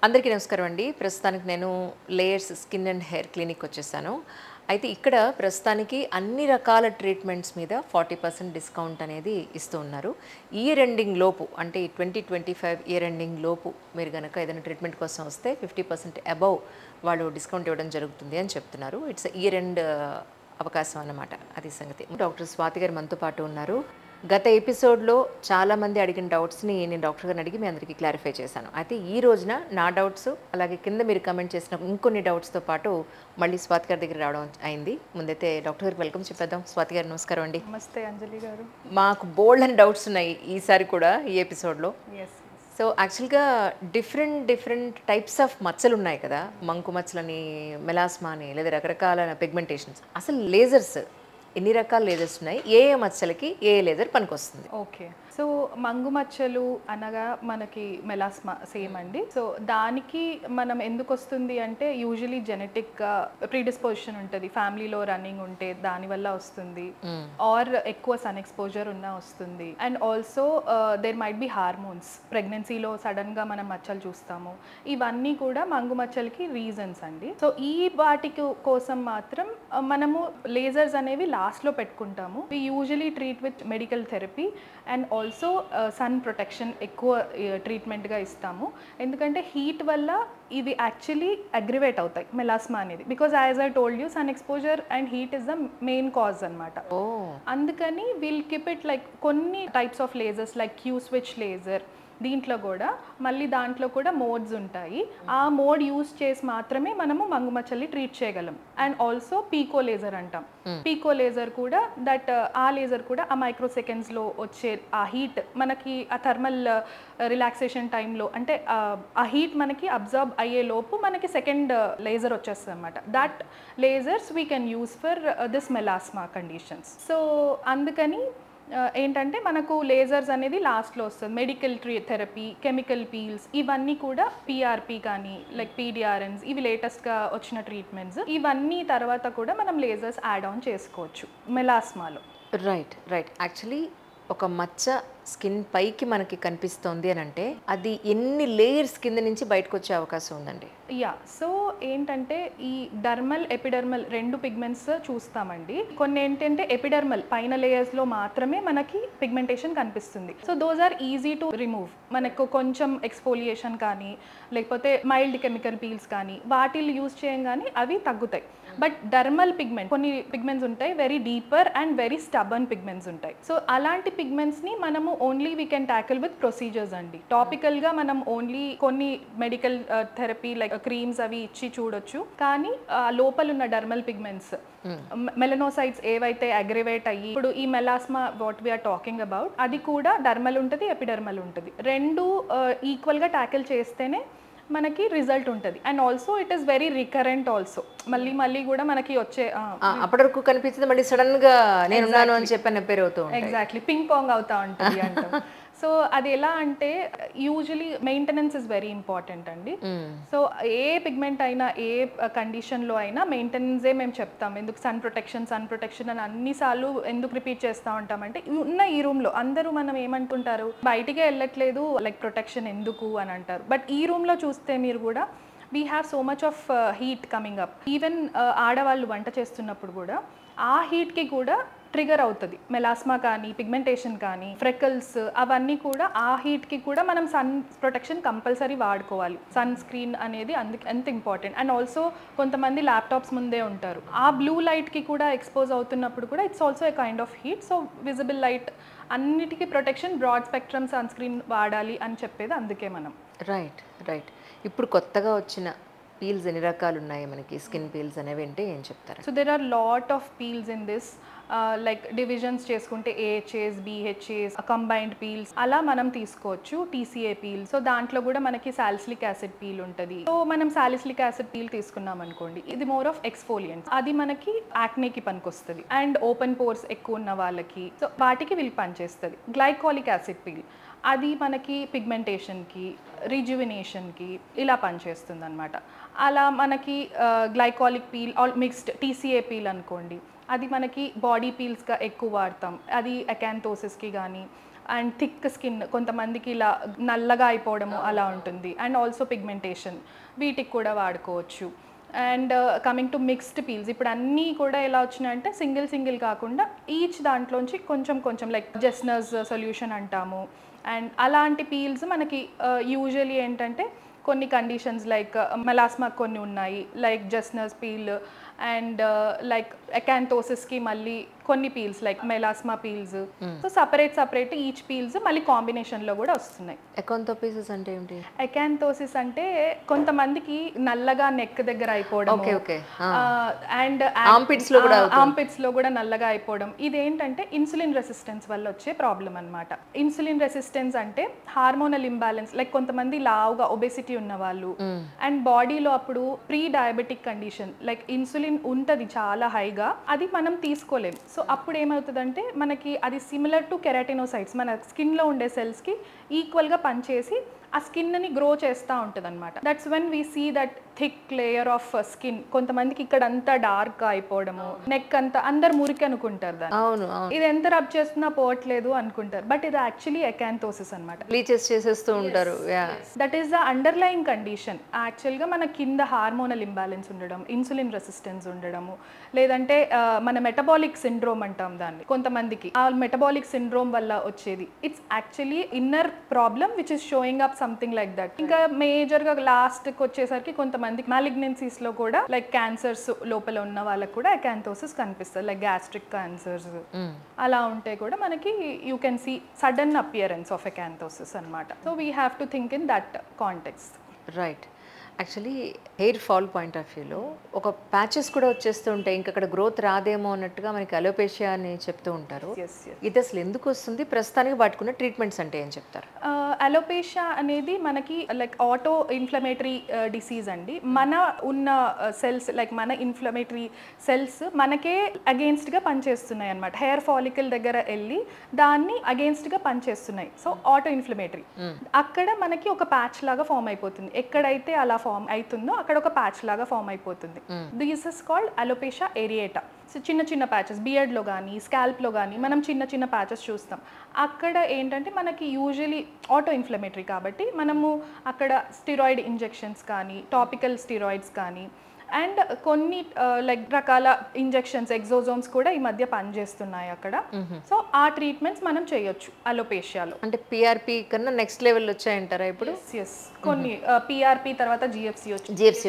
అందరికీ నమస్కారం అండి. ప్రస్తుతానికి నేను layers skin and hair clinic వచ్చేసాను. అయితే ఇక్కడ ప్రస్తుతానికి అన్ని రకాల ట్రీట్మెంట్స్ మీద 40% డిస్కౌంట్ అనేది ఇస్తూ ఉన్నారు. ఇయర్ ఎండింగ్ లోపు అంటే 2025 ఇయర్ ఎండింగ్ లోపు మీరు గనక ఏదైనా ట్రీట్మెంట్ కోసం వస్తే 50% అబవ్ వాళ్ళు డిస్కౌంట్ ఇవ్వడం జరుగుతుంది అని చెప్తున్నారు. ఇట్స్ ఇయర్ ఎండ్ అవకాశం అన్నమాట. అది సంగతి. డాక్టర్ స్వాతి గారు మనతో పాటు ఉన్నారు. గత ఎపిసోడ్లో చాలామంది అడిగిన డౌట్స్ని నేను డాక్టర్ గారిని అడిగి మీ అందరికీ క్లారిఫై చేశాను. అయితే ఈ రోజున నా డౌట్స్ అలాగే కింద మీరు కమెంట్ చేసిన ఇంకొన్ని డౌట్స్తో పాటు మళ్ళీ స్వాతి గారి దగ్గర రావడం అయింది. ముందైతే డాక్టర్ గారికి వెల్కమ్ చెప్పేద్దాం. స్వాతి గారు నమస్కారం అండి. నమస్తే అంజలి గారు. మాకు బోల్డ్ అని డౌట్స్ ఉన్నాయి ఈసారి కూడా ఈ ఎపిసోడ్లో. సో యాక్చువల్గా డిఫరెంట్ టైప్స్ ఆఫ్ మచ్చలు ఉన్నాయి కదా, మంకు మచ్చలని, మెలాస్మా అని, లేదా రకరకాల పిగ్మెంటేషన్స్. అసలు లేజర్స్ ఎన్ని రకాల లేజర్స్ ఉన్నాయి, ఏ మచ్చలకి ఏ లేజర్ పనికొస్తుంది? ఓకే, సో మంగు మచ్చలు అనగా మనకి మెలాస్మా సేమ్ అండి. సో దానికి మనం ఎందుకు వస్తుంది అంటే యూజువలీ జెనెటిక్గా ప్రీడిస్పోజిషన్ ఉంటుంది, ఫ్యామిలీలో రన్నింగ్ ఉంటే దానివల్ల వస్తుంది, ఆర్ ఎక్కువ సన్ ఎక్స్పోజర్ ఉన్నా వస్తుంది. And also there might be hormones, ప్రెగ్నెన్సీలో సడన్గా మనం మచ్చలు చూస్తాము. ఇవన్నీ కూడా మంగు మచ్చలకి రీజన్స్ అండి. సో ఈ వాటికి కోసం మాత్రం మనము లేజర్స్ అనేవి లాస్ట్లో పెట్టుకుంటాము. We usually treat with medical therapy and also sun protection ఎక్కువ ట్రీట్మెంట్గా ఇస్తాము. ఎందుకంటే హీట్ వల్ల ఇవి యాక్చువల్లీ అగ్రివేట్ అవుతాయి మెలాస్మా అనేది. Because as I told you, sun exposure and heat is the main cause అనమాట. అందుకని విల్ కీప్ ఇట్ లైక్ కొన్ని types of lasers like Q switch laser, దీంట్లో కూడా మళ్ళీ దాంట్లో కూడా మోడ్స్ ఉంటాయి. ఆ మోడ్ యూస్ చేసి మాత్రమే మనము మంగుమచ్చల్ని ట్రీట్ చేయగలం. అండ్ ఆల్సో పీకో లేజర్ అంటాం. పీకో లేజర్ కూడా ఆ లేజర్ కూడా ఆ మైక్రో సెకండ్స్లో వచ్చే ఆ హీట్ మనకి ఆ థర్మల్ రిలాక్సేషన్ టైంలో, అంటే ఆ హీట్ మనకి అబ్జర్బ్ అయ్యే లోపు మనకి సెకండ్ లేజర్ వచ్చేస్తుంది అనమాట. That lasers we can use for this melasma conditions. So అందుకని ఏంటంటే మనకు లేజర్స్ అనేది లాస్ట్లో వస్తుంది. మెడికల్ థెరపీ, కెమికల్ పీల్స్, ఇవన్నీ కూడా పిఆర్పి కానీ లైక్ పీడిఆర్ఎన్స్, ఇవి లేటెస్ట్గా వచ్చిన ట్రీట్మెంట్స్. ఇవన్నీ తర్వాత కూడా మనం లేజర్స్ యాడ్ ఆన్ చేసుకోవచ్చు మెలాస్మాలో. రైట్. యాక్చువల్లీ ఒక మచ్చ స్కిన్ పైకి మనకి కనిపిస్తోంది అని అంటే అది ఎన్ని లేయర్స్ కింద నుంచి బయటకు వచ్చే అవకాశం ఉందండి? సో ఏంటంటే ఈ డర్మల్, ఎపిడర్మల్ రెండు పిగ్మెంట్స్ చూస్తామండి. కొన్ని ఏంటంటే ఎపిడర్మల్ పైన లేయర్స్లో మాత్రమే మనకి పిగ్మెంటేషన్ కనిపిస్తుంది. So those are easy to remove. మనకు కొంచెం ఎక్స్ఫోలియేషన్ కానీ లేకపోతే మైల్డ్ కెమికల్ పీల్స్ కానీ వాటిని యూజ్ చేయంగానే అవి తగ్గుతాయి. బట్ డర్మల్ పిగ్మెంట్, కొన్ని పిగ్మెంట్స్ ఉంటాయి very deeper and very stubborn pigments ఉంటాయి. సో అలాంటి పిగ్మెంట్స్ని మనము only we can tackle with procedures అండి. టాపికల్గా మనం ఓన్లీ కొన్ని మెడికల్ థెరపీ లైక్ క్రీమ్స్ అవి ఇచ్చి చూడొచ్చు. కానీ లోపల ఉన్న డర్మల్ పిగ్మెంట్స్, మెలనోసైట్స్ ఏవైతే అగ్రివేట్ అయ్యి ఇప్పుడు ఈ melasma what we're talking about, అది కూడా డర్మల్ ఉంటుంది, ఎపిడర్మల్ ఉంటుంది. రెండు ఈక్వల్గా ట్యాకిల్ చేస్తేనే మనకి రిజల్ట్ ఉంటుంది. And also it is very recurrent also. మళ్ళీ కూడా మనకి వచ్చే అప్పటి వరకు కనిపించింది మళ్ళీ సడన్ గా నేనున్నాను అని చెప్పి పేరు అవుతూ ఉంటుంది. ఎగ్జాక్ట్లీ పింగ్ పాంగ్ అవుతా ఉంటుంది అంటాం. సో అది ఎలా అంటే usually maintenance is very important అండి. సో ఏ పిగ్మెంట్ అయినా ఏ కండిషన్లో అయినా మెయింటెనెన్సే మేము చెప్తాం. ఎందుకు సన్ ప్రొటెక్షన్ అని అన్నిసార్లు ఎందుకు రిపీట్ చేస్తూ ఉంటామంటే, ఉన్న ఈ రూమ్లో అందరూ మనం ఏమంటుంటారు, బయటికే వెళ్ళట్లేదు లైక్ ప్రొటెక్షన్ ఎందుకు అని అంటారు. బట్ ఈ రూమ్లో చూస్తే మీరు కూడా we have so much of heat coming up. Even ఆడవాళ్ళు వంట చేస్తున్నప్పుడు కూడా ఆ హీట్కి కూడా ట్రిగర్ అవుతుంది మెలాస్మా కానీ, పిగ్మెంటేషన్ కానీ, ఫ్రెకల్స్, అవన్నీ కూడా ఆ హీట్కి కూడా మనం సన్ ప్రొటెక్షన్ కంపల్సరీ వాడుకోవాలి. సన్ స్క్రీన్ అనేది ఎంత ఇంపార్టెంట్. అండ్ ఆల్సో కొంతమంది ల్యాప్టాప్స్ ముందే ఉంటారు, ఆ బ్లూ లైట్కి కూడా ఎక్స్పోజ్ అవుతున్నప్పుడు కూడా it's also a kind of heat. So visible light అన్నిటికీ protection, broad spectrum sun screen వాడాలి అని చెప్పేది అందుకే మనం. రైట్. ఇప్పుడు కొత్తగా వచ్చిన పీల్స్ ఎన్ని రకాలు ఉన్నాయి మనకి, స్కిన్ పీల్స్ అనేవి అంటే ఏం చెప్తారు? So there are lot of peels in this. Like divisions చేసుకుంటే ఏహెచ్ఏస్, బిహెచ్ఏస్, కంబైన్డ్ పీల్స్ అలా మనం తీసుకోవచ్చు. టీసీఏ పీల్, సో దాంట్లో కూడా మనకి సాలిసిలిక్ యాసిడ్ పీల్ ఉంటుంది. సో మనం సాలిసిలిక్ యాసిడ్ పీల్ తీసుకున్నాం అనుకోండి, ఇది మోర్ ఆఫ్ ఎక్స్ఫోలియంట్, అది మనకి యాక్నేకి పనికొస్తుంది. అండ్ ఓపెన్ పోర్స్ ఎక్కువ ఉన్న వాళ్ళకి, సో వాటికి వీళ్ళు పనిచేస్తుంది. గ్లైకాలిక్ యాసిడ్ పీల్, అది మనకి పిగ్మెంటేషన్కి, రిజ్యువినేషన్కి ఇలా పనిచేస్తుంది అనమాట. అలా మనకి glycolic peel all mixed TCA peel అనుకోండి, అది మనకి బాడీ పీల్స్గా ఎక్కువ వాడతాం. అది అకాంతోసిస్కి కానీ అండ్ థిక్ స్కిన్, కొంతమందికి ఇలా నల్లగా అయిపోవడము అలా ఉంటుంది. అండ్ ఆల్సో పిగ్మెంటేషన్, వీటికి కూడా వాడుకోవచ్చు. And coming to mixed peels, ఇప్పుడు అన్నీ కూడా ఎలా వచ్చినాయంటే సింగిల్ కాకుండా ఈచ్ దాంట్లోంచి కొంచెం కొంచెం లైక్ జెస్నర్స్ సొల్యూషన్ అంటాము. అండ్ అలాంటి పీల్స్ మనకి యూజువలీ ఏంటంటే కొన్ని కండిషన్స్ లైక్ మెలాస్మా కొన్ని ఉన్నాయి, లైక్ జెస్నర్స్ పీల్. అండ్ లైక్ ఎకాంథోసిస్కి మళ్ళీ కొన్ని peels like melasma peels. So separate each peels మళ్ళీ కాంబినేషన్లో కూడా వస్తున్నాయి. ఎకాంథోసిస్ అంటే ఏంటి? ఎకాంథోసిస్ అంటే కొంతమందికి నల్లగా నెక్ దగ్గర అయిపోవడం, అండ్ ఆర్మ్పిట్స్ లో కూడా నల్లగా అయిపోవడం. ఇదేంటంటే ఇన్సులిన్ రెసిస్టెన్స్ వల్ల వచ్చే ప్రాబ్లం అన్నమాట. ఇన్సులిన్ రెసిస్టెన్స్ అంటే హార్మోనల్ ఇంబ్యాలెన్స్, లైక్ కొంతమంది లావుగా ఒబెసిటీ ఉన్న వాళ్ళు అండ్ బాడీలో అప్పుడు pre diabetic condition like insulin ఉంటుంది చాలా హైగా, అది మనం తీసుకోలేం. సో అప్పుడు ఏమవుతుందంటే మనకి అది సిమిలర్ టు కెరాటినోసైట్స్, మన స్కిన్లో ఉండే సెల్స్కి ఈక్వల్గా పనిచేసి ఆ స్కిన్ని గ్రో చేస్తూ ఉంటుంది అనమాట. That's when we see that thick layer of skin. కొంతమందికి ఇక్కడ అంతా డార్క్ అయిపోవడము, నెక్ అంతా అందరు మురికి అనుకుంటారు దాన్ని, ఇది ఎంత రబ్ చేస్తున్నా పోవట్లేదు అనుకుంటారు, బట్ ఇది యాక్చువల్లీ ఎకాంథోసిస్ అనమాట. బ్లీచెస్ చేసేస్తూ ఉంటారు. That is the underlying condition. యాక్చువల్గా మన కింద హార్మోనల్ ఇంబ్యాలెన్స్ ఉండడం, ఇన్సులిన్ రెసిస్టెన్స్ ఉండడము, లేదంటే మన మెటబాలిక్ సిండ్రోమ్ అంటాం దాన్ని, కొంతమందికి ఆ మెటబాలిక్ సిండ్రోమ్ వల్ల వచ్చేది. It's actually inner problem which is showing up something like that. ఇంకా మేజర్గా లాస్ట్కి వచ్చేసరికి కొంతమందికి మాలిగ్నెన్సీస్ లో కూడా లైక్ క్యాన్సర్స్ లోపల ఉన్న వాళ్ళకి కూడా ఎకాంథోసిస్ కనిపిస్తుంది, లైక్ గ్యాస్ట్రిక్ క్యాన్సర్స్ అలా ఉంటే కూడా మనకి you can see sudden appearance of acanthosis అనమాట. So we have to think in that context. Right. Actually hair fall point of వ్యూలో ఒక ప్యాచెస్ కూడా వచ్చేస్తూ ఉంటాయి, ఇంకా అక్కడ గ్రోత్ రాదేమో అన్నట్టుగా మనకి అలోపేషియా అని చెప్తూ ఉంటారు. ఇది అసలు ఎందుకు వస్తుంది, ప్రస్తుతానికి పట్టుకున్న ట్రీట్మెంట్స్ అంటే ఏం చెప్తారు? అలోపేషియా అనేది మనకి లైక్ ఆటో ఇన్ఫ్లమేటరీ డిసీజ్ అండి. మన ఉన్న సెల్స్ లైక్ మన ఇన్ఫ్లమేటరీ సెల్స్ మనకే అగెయిన్స్ట్గా పనిచేస్తున్నాయి అనమాట. హెయిర్ ఫాలికల్ దగ్గర వెళ్ళి దాన్ని అగెయిన్స్ట్గా పనిచేస్తున్నాయి. సో ఆటో ఇన్ఫ్లమేటరీ, అక్కడ మనకి ఒక ప్యాచ్ లాగా ఫామ్ అయిపోతుంది. ఎక్కడైతే అలా ఫామ్ అవుతుందో అక్కడ ఒక ప్యాచ్ లాగా ఫామ్ అయిపోతుంది. This is called alopecia areata. So చిన్న ప్యాచెస్ బియర్డ్లో కానీ స్కాల్ప్లో కానీ మనం చిన్న ప్యాచెస్ చూస్తాం. అక్కడ ఏంటంటే మనకి యూజువలీ ఆటో ఇన్ఫ్లమేటరీ కాబట్టి మనము అక్కడ స్టిరాయిడ్ ఇంజెక్షన్స్ కానీ, టాపికల్ స్టిరాయిడ్స్ కానీ, అండ్ కొన్ని లైక్ రకాల ఇంజెక్షన్స్ ఎగ్జోజోమ్స్ కూడా ఈ మధ్య పనిచేస్తున్నాయి అక్కడ. సో ఆ ట్రీట్మెంట్స్ మనం చేయొచ్చు అలోపేషియాలో. అంటే పిఆర్పి కన్నా నెక్స్ట్ లెవెల్ వచ్చాయంటారా ఇప్పుడు? ఎస్, కొన్ని పిఆర్పి తర్వాత జిఎఫ్సి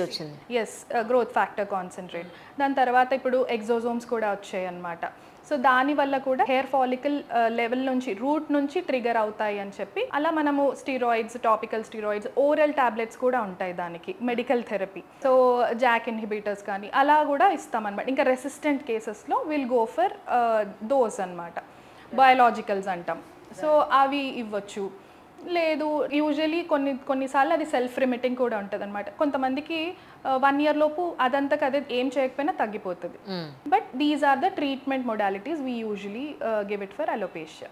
వచ్చింది. Yes, growth factor concentrate. దాని తర్వాత ఇప్పుడు ఎగ్జోజోమ్స్ కూడా వచ్చాయి అన్నమాట. సో దానివల్ల కూడా హెయిర్ ఫాలికల్ లెవెల్ నుంచి రూట్ నుంచి ట్రిగర్ అవుతాయి అని చెప్పి అలా మనము steroids, topical steroids, oral tablets కూడా ఉంటాయి దానికి, medical therapy. So Jack inhibitors కానీ అలా కూడా ఇస్తామన్నమాట. ఇంకా రెసిస్టెంట్ కేసెస్లో విల్ గో ఫర్ దోస్ అన్నమాట, బయాలజికల్స్ అంటాం. సో అవి ఇవ్వచ్చు. లేదు యూజువలీ కొన్నిసార్లు అది సెల్ఫ్ రిమిటింగ్ కూడా ఉంటుంది అనమాట. కొంతమందికి 1 year లోపు అదంతకు అదే ఏం చేయకపోయినా తగ్గిపోతుంది. But these are the treatment modalities we usually give it for alopecia.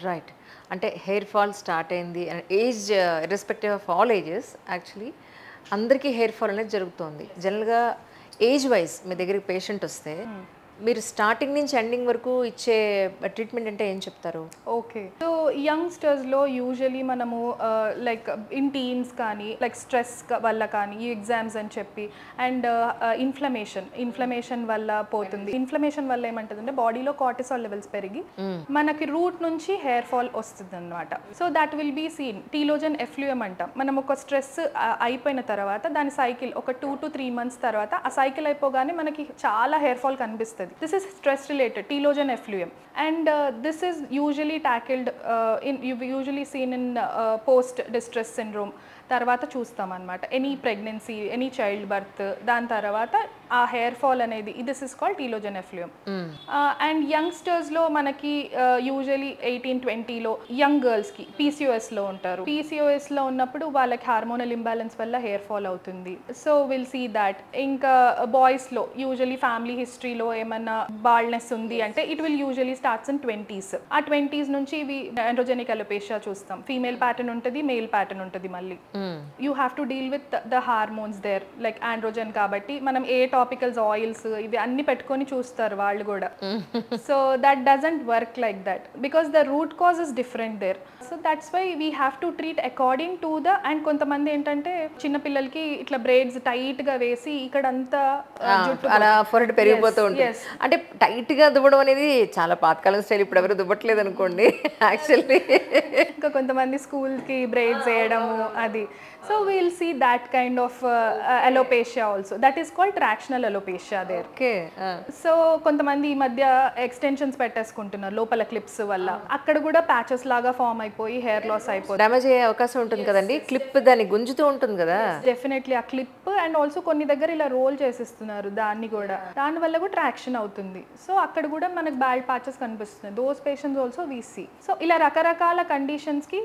Right. అంటే హెయిర్ ఫాల్ స్టార్ట్ అయింది, age respective of all ages actually అందరికీ హెయిర్ ఫాల్ అనేది జరుగుతుంది. జనరల్గా ఏజ్ వైజ్ మీ దగ్గరికి పేషెంట్ వస్తే మీరు స్టార్టింగ్ నుంచి ఎండింగ్ వరకు ఇచ్చే ట్రీట్మెంట్ అంటే ఏం చెప్తారు? ఓకే, సో యంగ్స్టర్స్లో యూజువలీ మనము లైక్ ఇన్ టీన్స్ కానీ లైక్ స్ట్రెస్ వల్ల కానీ ఈ ఎగ్జామ్స్ అని చెప్పి అండ్ ఇన్ఫ్లమేషన్ వల్ల పోతుంది. ఇన్ఫ్లమేషన్ వల్ల ఏమంటుందంటే బాడీలో కార్టిసాల్ లెవెల్స్ పెరిగి మనకి రూట్ నుంచి హెయిర్ ఫాల్ వస్తుంది అనమాట. So that will be seen telogen effluvium అంటాం. మనం ఒక స్ట్రెస్ అయిపోయిన తర్వాత దాని సైకిల్ ఒక 2 to 3 months తర్వాత ఆ సైకిల్ అయిపోగానే మనకి చాలా హెయిర్ ఫాల్ కనిపిస్తుంది. This is stress related, telogen effluent, and this is usually tackled you've usually seen in post distress syndrome. తర్వాత చూస్తాం అనమాట. Any pregnancy, any child birth, దాని తర్వాత ఆ హెయిర్ ఫాల్ అనేది this is called telogen effluvium. And యంగ్స్టర్స్లో మనకి usually 18-20లో young గర్ల్స్కి పీసీఓఎస్లో ఉంటారు. పీసీఓఎస్లో ఉన్నప్పుడు వాళ్ళకి హార్మోనల్ ఇంబ్యాలెన్స్ వల్ల హెయిర్ ఫాల్ అవుతుంది. So will see that. ఇంకా బాయ్స్లో యూజువలీ ఫ్యామిలీ హిస్టరీలో ఏమన్నా బాల్నెస్ ఉంది అంటే it will usually starts in 20s. ఆ 20s నుంచి ఇవి ఆండ్రోజెనిక్ అలోపేషియా చూస్తాం. ఫీమేల్ ప్యాటర్న్ ఉంటుంది, మేల్ ప్యాటర్న్ ఉంటుంది మళ్ళీ. You have to deal with the hormones there like androgen కాబట్టి మనం ఏ టాపికల్స్ ఆయిల్స్ ఇవి అన్ని పెట్టుకొని చూస్తారు వాళ్ళు కూడా. So that doesn't work like that because the root cause is different there. So that's why we have to treat according to the. And కొంతమంది ఏంటంటే చిన్న పిల్లలకి ఇట్లా బ్రేడ్స్ టైట్ గా వేసి ఇక్కడంతా అలా ఫోరెడ్ పెరిగిపోతూ ఉంటుంది. అంటే టైట్ గా దువ్వడం అనేది చాలా పాతకాలం స్టైల్, ఇప్పుడు ఎవరు దువ్వట్లేదు అనుకోండి యాక్చువల్లీ. ఇంకా కొంతమంది స్కూల్ కి బ్రేడ్స్ వేయడము అది. So we'll see that kind of alopecia also, that is called tractional alopecia there. So కొంతమంది ఈ మధ్య ఎక్స్టెన్షన్స్ పెట్టేసుకుంటున్నారు లోపల క్లిప్స్ వల్ల, అక్కడ కూడా ప్యాచెస్ లాగా ఫామ్ అయిపోయి హెయిర్ లాస్ అయిపోతుంది, డ్యామేజ్ అయ్యే అవకాశం ఉంటుంది కదండి. క్లిప్ దాన్ని గుంజుతూ ఉంటుంది కదా. డెఫినెట్లీ ఆ క్లిప్ అండ్ ఆల్సో కొన్ని దగ్గర ఇలా రోల్ చేసిస్తున్నారు దాన్ని కూడా, దాని వల్ల కూడా ట్రాక్షన్ అవుతుంది. సో అక్కడ కూడా మనకు బ్యాడ్ ప్యాచెస్ కనిపిస్తున్నాయి. Those patients also we see. So ఇలా రకరకాల కండిషన్స్కి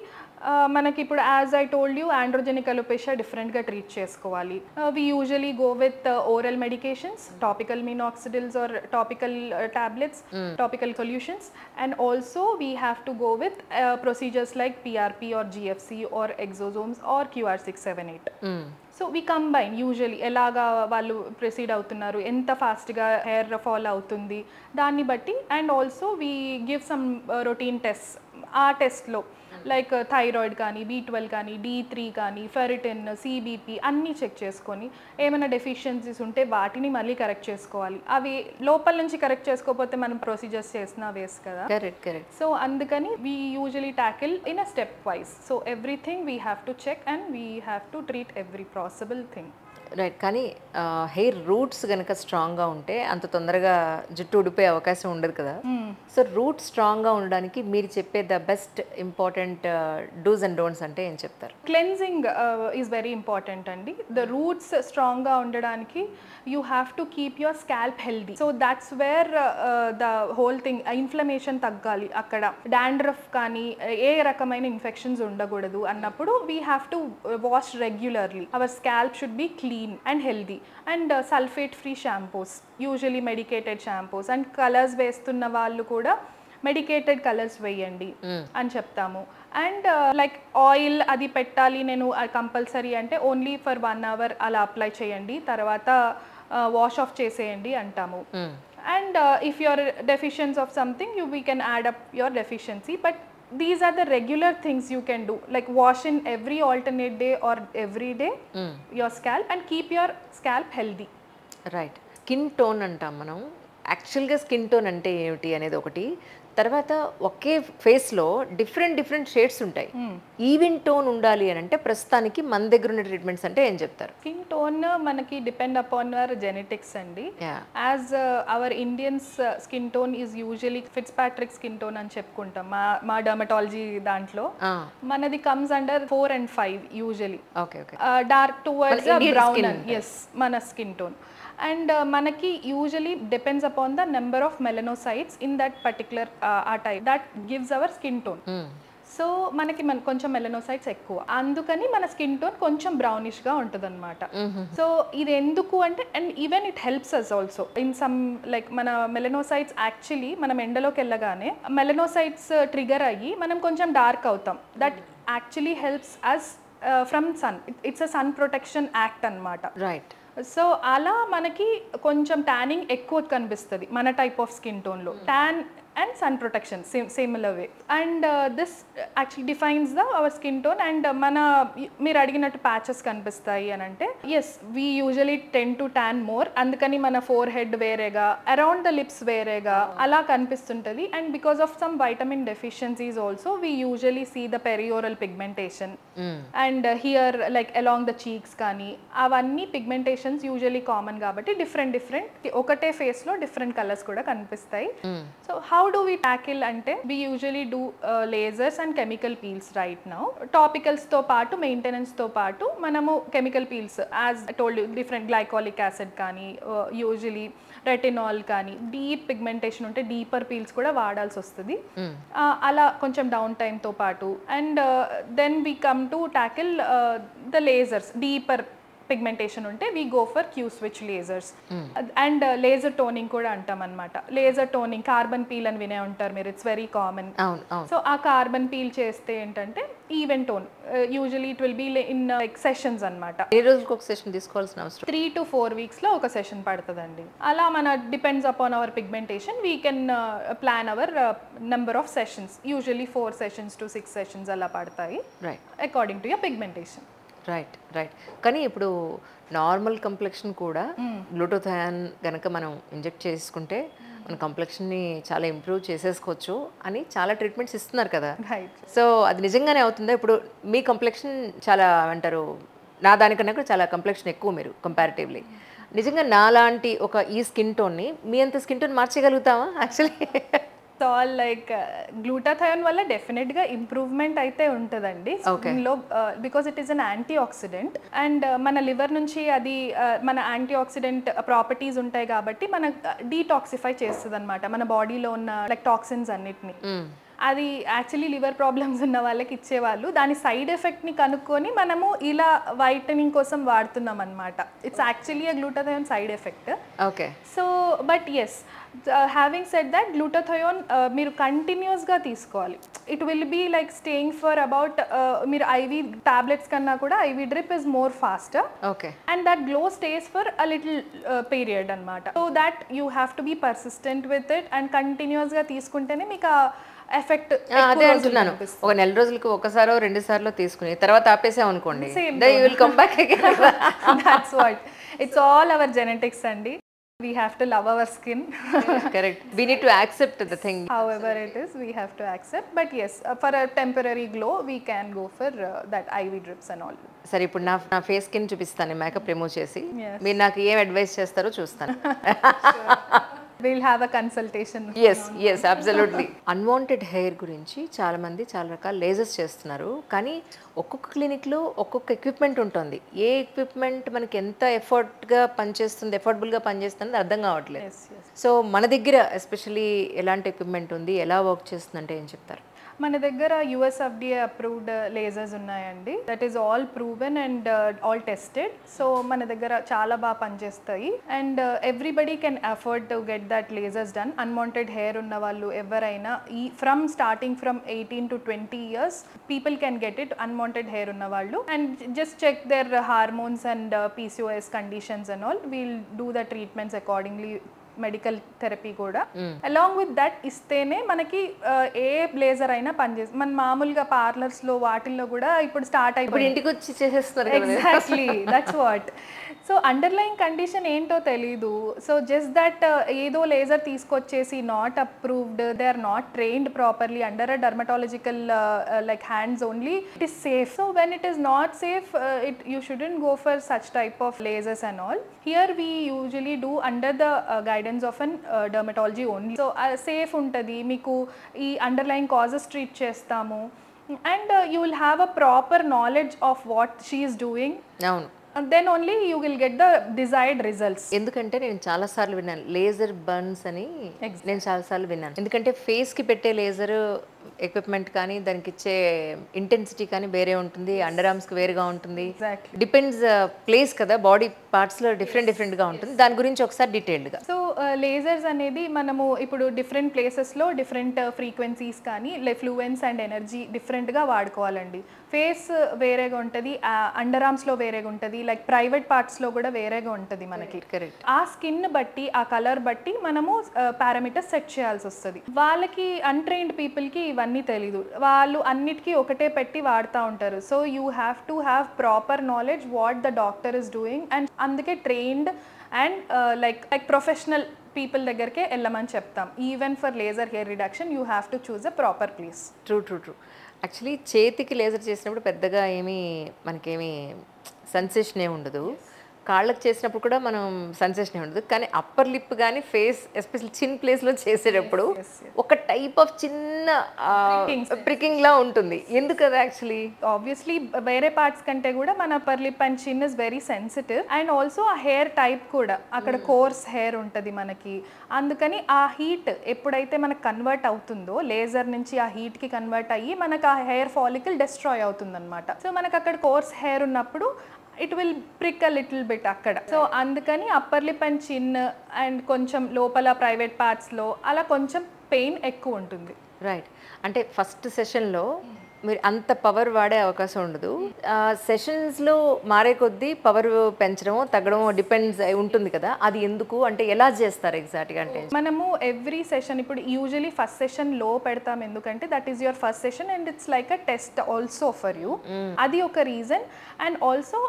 మనకి ఇప్పుడు as I told you androgenic alopecia డిఫరెంట్గా ట్రీట్ చేసుకోవాలి. We usually go with oral medications, topical minoxidils or topical tablets, topical solutions, and also we have to go with procedures like PRP or GFC or exosomes or QR678. So we combine usually ఎలాగా వాళ్ళు proceed అవుతున్నారు, ఎంత ఫాస్ట్గా hair fall అవుతుంది దాన్ని బట్టి. And also we give some routine test. ఆ టెస్ట్లో లైక్ థైరాయిడ్ కానీ, B12 కానీ, D3 కానీ, ఫెరిటిన్, CBP అన్నీ చెక్ చేసుకొని ఏమైనా డెఫిషియన్సీస్ ఉంటే వాటిని మళ్ళీ కరెక్ట్ చేసుకోవాలి. అవి లోపల నుంచి కరెక్ట్ చేసుకోకపోతే మనం ప్రొసీజర్స్ చేసిన వేస్ట్ కదా. సో అందుకని we usually tackle in a step wise. So everything we have to check and we have to treat every possible thing. Right. కానీ హెయిర్ రూట్స్ కనుక స్ట్రాంగ్గా ఉంటే అంత తొందరగా జుట్టు ఊడిపోయే అవకాశం ఉండదు కదా. సో రూట్ స్ట్రాంగ్గా ఉండడానికి మీరు చెప్పే the best important do's and don'ts అంటే ఏం చెప్తారు? క్లెన్జింగ్ ఈజ్ వెరీ ఇంపార్టెంట్ అండి. ద రూట్స్ స్ట్రాంగ్గా ఉండడానికి you have to keep your scalp healthy. So that's where the whole thing. Inflammation తగ్గాలి అక్కడ, డాండ్రఫ్ కానీ ఏ రకమైన ఇన్ఫెక్షన్స్ ఉండకూడదు అన్నప్పుడు we have to wash regularly. Our scalp should be clean and healthy and sulfate free shampoos, usually medicated shampoos, and colors వేస్తున్న వాళ్ళు కూడా మెడికేటెడ్ కలర్స్ వేయండి అని చెప్తాము. అండ్ లైక్ ఆయిల్ అది పెట్టాలి నేను కంపల్సరీ అంటే ఓన్లీ ఫర్ 1 hour అలా అప్లై చేయండి, తర్వాత వాష్ ఆఫ్ చేసేయండి అంటాము. And if your deficiency of something we can add up your deficiency, but these are the regular things you can do, like wash in every alternate day or every day your scalp and keep your scalp healthy. Right. Skin tone అంటాం మనం. యాక్చువల్గా skin tone అంటే ఏమిటి అనేది ఒకటి, తర్వాత ఒకే ఫేస్లో different shades ఉంటాయి. ఈవెన్ టోన్ ఉండాలి అని అంటే ప్రస్తుతానికి మన దగ్గర ఉన్న ట్రీట్మెంట్స్ అంటే ఏం చెప్తారు? స్కిన్ టోన్ మనకి డిపెండ్ అపాన్ అవర్ జెనెటిక్స్ అండి. As our Indians skin tone is usually Fitzpatrick skin tone అని చెప్పుకుంటాం మా డర్మటాలజీ దాంట్లో. మనది కమ్స్ అండర్ 4 and 5 యూజువలీ. డార్క్ టువర్డ్స్ బ్రౌన్, ఎస్ మన స్కిన్ టోన్. అండ్ మనకి usually depends upon the number of melanocytes in that particular ఆ type that gives our skin tone. So మనకి కొంచెం మెలనోసైట్స్ ఎక్కువ, అందుకని మన స్కిన్ టోన్ కొంచెం బ్రౌనిష్గా ఉంటుంది అనమాట. సో ఇది ఎందుకు అంటే, and even it helps us also in some like మన మెలనోసైట్స్ యాక్చువల్లీ మనం ఎండలోకి వెళ్ళగానే మెలనోసైట్స్ ట్రిగర్ అయ్యి మనం కొంచెం డార్క్ అవుతాం. That actually helps us from sun. It's a sun protection act అనమాట. రైట్. సో అలా మనకి కొంచెం ట్యానింగ్ ఎక్కువ కనిపిస్తుంది మన టైప్ ఆఫ్ స్కిన్ టోన్లో. Tan and sun protection similar way. And this actually defines our skin tone. And మీరు అడిగినట్టు ప్యాచెస్ కనిపిస్తాయి అని అంటే, yes we usually tend to tan more. అందుకని మన ఫోర్ హెడ్ వేరేగా, అరౌండ్ ద లిప్స్ వేరేగా అలా కనిపిస్తుంటుంది. And because of some vitamin deficiencies also we usually see the perioral pigmentation. And here like along the cheeks కానీ అవన్నీ pigmentations usually common కాబట్టి different ఒకటే ఫేస్లో డిఫరెంట్ కలర్స్ కూడా కనిపిస్తాయి. సో how do we tackle ante, we usually do lasers and chemical peels right now. Topicals తో పాటు మెయింటెనెన్స్ తో పాటు మనము chemical peels as I told you different glycolic acid కానీ యూజువలీ రెటినాల్ కానీ డీప్ పిగ్మెంటేషన్ ఉంటే డీపర్ పీల్స్ కూడా వాడాల్సి వస్తుంది. అలా కొంచెం డౌన్ టైమ్తో పాటు. And then we come to tackle the lasers, deeper pigmentation ఉంటే we go for Q switch lasers. And laser toning కూడా అంటాం అనమాట. లేజర్ టోనింగ్, కార్బన్ పీల్ అని వినే ఉంటారు మీరు, ఇట్స్ వెరీ కామన్. సో ఆ కార్బన్ పీల్ చేస్తే ఏంటంటే even tone, usually it will be in like sessions అనమాట. ఏ రోజుకి ఒక సెషన్ తీసుకోవాల్సిన అవసరం? 3 to 4 weeks లో ఒక సెషన్ పడుతుందండి. అలా మన depends upon our pigmentation we can plan hour number of sessions. Usually 4 sessions to 6 sessions అలా పడతాయి, according to your pigmentation. Right. కానీ ఇప్పుడు నార్మల్ కంప్లెక్షన్ కూడా గ్లూటాథయాన్ గనక మనం ఇంజెక్ట్ చేసుకుంటే మన కంప్లెక్షన్ని చాలా ఇంప్రూవ్ చేసేసుకోవచ్చు అని చాలా ట్రీట్మెంట్స్ ఇస్తున్నారు కదా. సో అది నిజంగానే అవుతుందా? ఇప్పుడు మీ కంప్లెక్షన్ చాలా అంటారు, నా దానికన్నా కూడా చాలా కంప్లెక్షన్ ఎక్కువ మీరు కంపారిటివ్లీ. నిజంగా నాలాంటి ఒక ఈ స్కిన్ టోన్ని మీ అంత స్కిన్ టోన్ మార్చగలుగుతామా యాక్చువల్లీ? ఆల్ లైక్ గ్లూటాథయాన్ వల్ల డెఫినెట్గా ఇంప్రూవ్మెంట్ అయితే ఉంటుందండి స్కిన్లో, because it is an antioxidant. And మన లివర్ నుంచి అది మన యాంటీ ఆక్సిడెంట్ ప్రాపర్టీస్ ఉంటాయి కాబట్టి మన డీటాక్సిఫై చేస్తుంది అనమాట మన బాడీలో ఉన్న లైక్ టాక్సిన్స్ అన్నిటిని. అది యాక్చువల్లీ లివర్ ప్రాబ్లమ్స్ ఉన్న వాళ్ళకి ఇచ్చేవాళ్ళు, దాని సైడ్ ఎఫెక్ట్ని కనుక్కొని మనము ఇలా వైటనింగ్ కోసం వాడుతున్నాం అనమాట. It's actually a glutathione side effect. Okay. So but yes, having said that glutathione మీరు కంటిన్యూస్గా తీసుకోవాలి. It will be like staying for about, మీరు ఐవీ టాబ్లెట్స్ కన్నా కూడా IV drip is more faster. Okay. And that glow stays for a little period అనమాట. So that you have to be persistent with it and కంటిన్యూస్గా తీసుకుంటేనే మీకు effect. అదే అంటున్నాను, ఒక నెల రోజులకి ఒకసారో 2 సార్లు తీసుకుని తర్వాత ఆపేసాం అనుకోండి, you will come back again. That's what, it's all our genetics అండి. We have to love our skin. Correct. We need to accept the thing. However it is, we have to accept. But yes, for a temporary glow, we can go for that IV drips and all. సరే, ఇప్పుడు నా face skin చూపిస్తాను makeup remove చేసి, మీరు నాకు ఏం advice చేస్తారో చూస్తాను. We'll have a consultation. Yes, absolutely. Unwanted hair గురించి చాలా మంది చాలా రకాల లేజర్స్ చేస్తున్నారు, కానీ ఒక్కొక్క క్లినిక్లో ఒక్కొక్క ఎక్విప్మెంట్ ఉంటుంది. ఏ ఎక్విప్మెంట్ మనకి ఎంత ఎఫర్టబుల్గా పనిచేస్తుంది అర్థం కావట్లేదు. సో మన దగ్గర ఎస్పెషల్లీ ఎలాంటి ఎక్విప్మెంట్ ఉంది, ఎలా వర్క్ చేస్తుందంటే ఏం చెప్తారు? మన దగ్గర USFDA అప్రూవ్డ్ లేజర్స్ ఉన్నాయండి. That is all proven and all tested. So మన దగ్గర చాలా బాగా పనిచేస్తాయి and everybody can afford to get that lasers done. Unwanted hair ఉన్న వాళ్ళు ఎవరైనా starting from 18 to 20 years people can get it, unwanted hair ఉన్న వాళ్ళు. And just check their hormones and PCOS conditions and all. We'll do the treatments accordingly, medical therapy కూడా. Along with that ఇస్తేనే మనకి ఏ blazer అయినా పనిచేస్తుంది. మన మామూలుగా పార్లర్స్లో వాటిల్లో కూడా ఇప్పుడు స్టార్ట్ అయిపోయింది, ఇంటికి వచ్చి చేసేస్తారు. Exactly, that's what. So underline condition ఏంటో తెలీదు. సో జస్ట్ దట్ ఏదో లేజర్ తీసుకొచ్చేసి not approved, they are not trained properly under a dermatological like hands only, it is safe. So when it is not safe, you shouldn't go for such type of lasers and all. Here we usually do under the guidance of an dermatology only. So safe ఉంటుంది, మీకు ఈ underline causes treat చేస్తాము and you will have a proper knowledge of what she is doing. అవును. then only you will get the desired results. ఎందుకంటే నేను చాలా సార్లు విన్నాను లేజర్ బర్న్స్ అని, నేను చాలా సార్లు విన్నాను. ఎందుకంటే ఫేస్ కి పెట్టే లేజర్ ఎక్విప్మెంట్ కానీ దానికి ఇచ్చే ఇంటెన్సిటీ కానీ వేరే ఉంటుంది, అండర్ ఆర్మ్స్ కి వేరేగా ఉంటుంది, డిపెండ్స్ ప్లేస్ కదా, బాడీ పార్ట్స్ లో డిఫరెంట్ గా ఉంటుంది. దాని గురించి ఒకసారి డీటెయిల్డ్ గా. సో లేజర్స్ అనేది మనము ఇప్పుడు డిఫరెంట్ ప్లేసెస్ లో డిఫరెంట్ ఫ్రీక్వెన్సీస్ కానీ ఫ్లూయెన్స్ అండ్ ఎనర్జీ డిఫరెంట్ గా వాడుకోవాలండి. ఫేస్ వేరేగా ఉంటుంది, అండర్ ఆర్మ్స్ లో వేరేగా ఉంటుంది, లైక్ ప్రైవేట్ పార్ట్స్ లో కూడా వేరేగా ఉంటుంది మనకి. కరెక్ట్. ఆ స్కిన్ బట్టి, ఆ కలర్ బట్టి మనము పారామీటర్స్ సెట్ చేయాల్సి వస్తుంది. వాళ్ళకి అన్ట్రైన్డ్ పీపుల్ కి ఇవన్నీ తెలీదు, వాళ్ళు అన్నిటికీ ఒకటే పెట్టి వాడుతూ ఉంటారు. So you have to have proper knowledge what the doctor is doing. And అందుకే trained and like professional people దగ్గరికే వెళ్ళమని చెప్తాం. Even for laser hair reduction you have to choose a proper place. True. Actually చేతికి laser చేసినప్పుడు పెద్దగా మనకేమీ sensation ఏమి ఉండదు, కాళ్ళకి చేసినప్పుడు కూడా మనం సెన్సేషన్ ఉండదు. కానీ అప్పర్ లిప్ కానీ ఫేస్ ఎస్పెషల్లీ చిన్ ప్లేస్లో చేసేటప్పుడు ఒక టైప్ ఆఫ్ చిన్న ప్రికింగ్ లా ఉంటుంది. ఎందుకు అది యాక్చువల్లీ? ఆబ్వియస్లీ వేరే పార్ట్స్ కంటే కూడా మన అప్పర్ లిప్ అండ్ చిన్ is very sensitive. And also ఆ హెయిర్ టైప్ కూడా అక్కడ కోర్స్ హెయిర్ ఉంటుంది మనకి. అందుకని ఆ హీట్ ఎప్పుడైతే మనకు కన్వర్ట్ అవుతుందో, లేజర్ నుంచి ఆ హీట్కి కన్వర్ట్ అయ్యి మనకు ఆ హెయిర్ ఫాలికల్ డిస్ట్రాయ్ అవుతుంది అనమాట. సో మనకు అక్కడ కోర్స్ హెయిర్ ఉన్నప్పుడు it will prick a little bit అక్కడ. సో అందుకని అప్పర్ లిప్ అండ్ చిన్ అండ్ కొంచెం లోపల ప్రైవేట్ పార్ట్స్లో అలా కొంచెం పెయిన్ ఎక్కువ ఉంటుంది. రైట్. అంటే ఫస్ట్ సెషన్లో మీరు అంత పవర్ వాడే అవకాశం ఉండదు. సెషన్స్లో మారే కొద్దీ పవర్ పెంచడమో తగ్గడమో డిపెండ్స్ ఉంటుంది కదా, అది ఎందుకు అంటే ఎలా చేస్తారు ఎగ్జాక్ట్గా? అంటే మనము ఎవ్రీ సెషన్ ఇప్పుడు యూజువలీ ఫస్ట్ సెషన్ లో పెడతాం, ఎందుకంటే that is your first session and it's like a test also for you. అది ఒక రీజన్. అండ్ ఆల్సో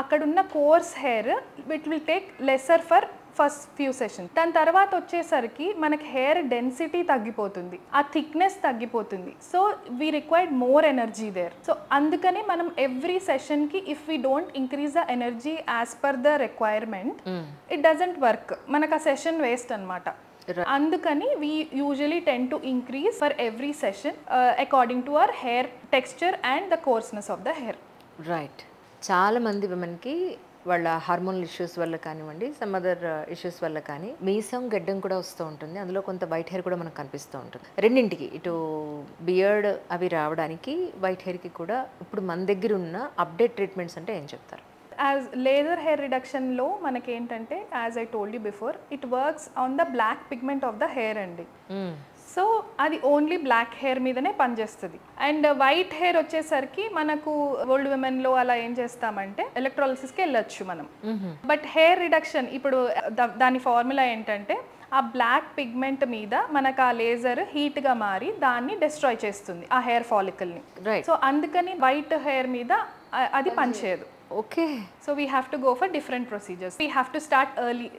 అక్కడ ఉన్న course hair it will take lesser for first few sessions. దాని తర్వాత వచ్చేసరికి మనకి హెయిర్ డెన్సిటీ తగ్గిపోతుంది, ఆ థిక్నెస్ తగ్గిపోతుంది. So we required more energy there. So అందుకని మనం ఎవ్రీ సెషన్కి if we don't increase the energy as per the requirement it doesn't work. మనకు ఆ సెషన్ వేస్ట్ అనమాట. అందుకని we usually tend to increase for every session according to our hair texture and the coarseness of the hair. Right. చాలామంది విమెన్కి వాళ్ళ hormonal issues వల్ల కానివ్వండి, some other issues వల్ల కానీ మీసం గడ్డం కూడా వస్తూ ఉంటుంది. అందులో కొంత వైట్ హెయిర్ కూడా మనకు కనిపిస్తూ ఉంటుంది. రెండింటికి, ఇటు బియర్డ్ అవి రావడానికి వైట్ హెయిర్కి కూడా ఇప్పుడు మన దగ్గర ఉన్న అప్డేట్ ట్రీట్మెంట్స్ అంటే ఏం చెప్తారు? యాజ్ లేజర్ హెయిర్ రిడక్షన్లో మనకి ఏంటంటే, as I told you before, it works on the black pigment of the hair అండి. సో అది ఓన్లీ బ్లాక్ హెయిర్ మీదనే పనిచేస్తుంది. అండ్ వైట్ హెయిర్ వచ్చేసరికి మనకు ఓల్డ్ విమెన్లో అలా ఏం చేస్తామంటే ఎలక్ట్రాలిసిస్కి వెళ్ళొచ్చు మనం. బట్ హెయిర్ రిడక్షన్ ఇప్పుడు దాని ఫార్ములా ఏంటంటే, ఆ బ్లాక్ పిగ్మెంట్ మీద మనకు ఆ లేజర్ హీట్గా మారి దాన్ని డిస్ట్రాయ్ చేస్తుంది, ఆ హెయిర్ ఫాలికల్ని. సో అందుకని వైట్ హెయిర్ మీద అది పనిచేయదు. Okay. So we have to go for different procedures. We have to start early.